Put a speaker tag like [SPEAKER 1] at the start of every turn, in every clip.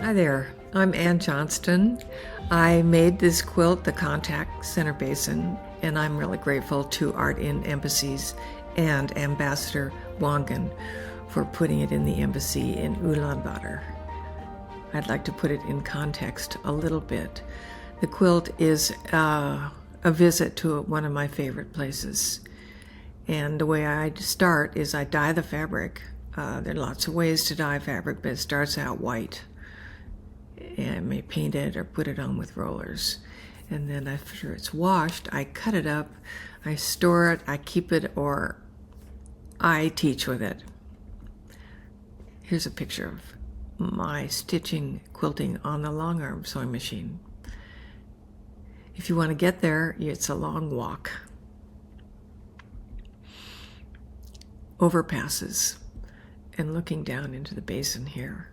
[SPEAKER 1] Hi there, I'm Энн Jonston. I made this quilt, the contact center basin, and I'm really grateful to Art in Embassies and Ambassador Buanggan for putting it in the embassy in Ulaanbaatar. I'd like to put it in context a little bit. The quilt is a visit to one of my favorite places. And the way I start is I dye the fabric. There are lots of ways to dye fabric, but it starts out white. And I may paint it or put it on with rollers. And then after it's washed, I cut it up, I store it, I keep it, or I teach with it. Here's a picture of my stitching quilting on the long arm sewing machine. If you want to get there, it's a long walk. Overpasses and looking down into the basin here.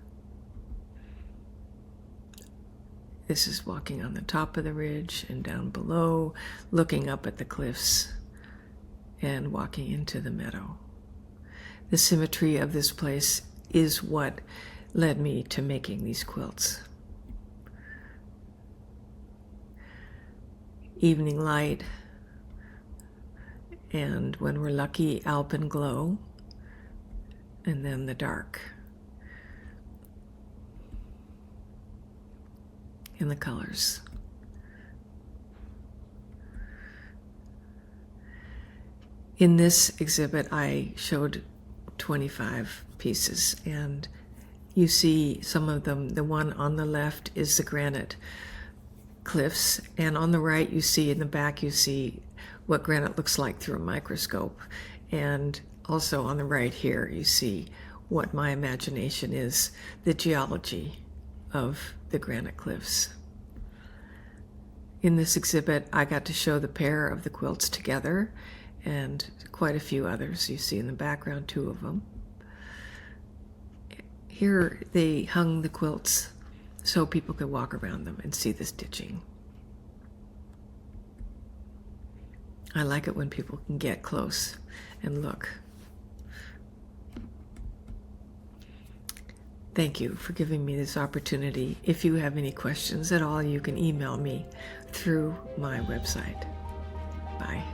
[SPEAKER 1] This is walking on the top of the ridge and down below, looking up at the cliffs and walking into the meadow. The symmetry of this place is what led me to making these quilts. Evening light, and when we're lucky, alpenglow, and then the dark. In the colors. In this exhibit, I showed 25 pieces, and you see some of them. The one on the left is the granite cliffs, and on the right you see, in the back you see what granite looks like through a microscope, and also on the right here you see what my imagination is, the geology of the granite cliffs. In this exhibit, I got to show the pair of the quilts together and quite a few others. You see in the background 2 of them. Here they hung the quilts so people could walk around them and see the stitching. I like it when people can get close and look. Thank you for giving me this opportunity. If you have any questions at all, you can email me through my website. Bye.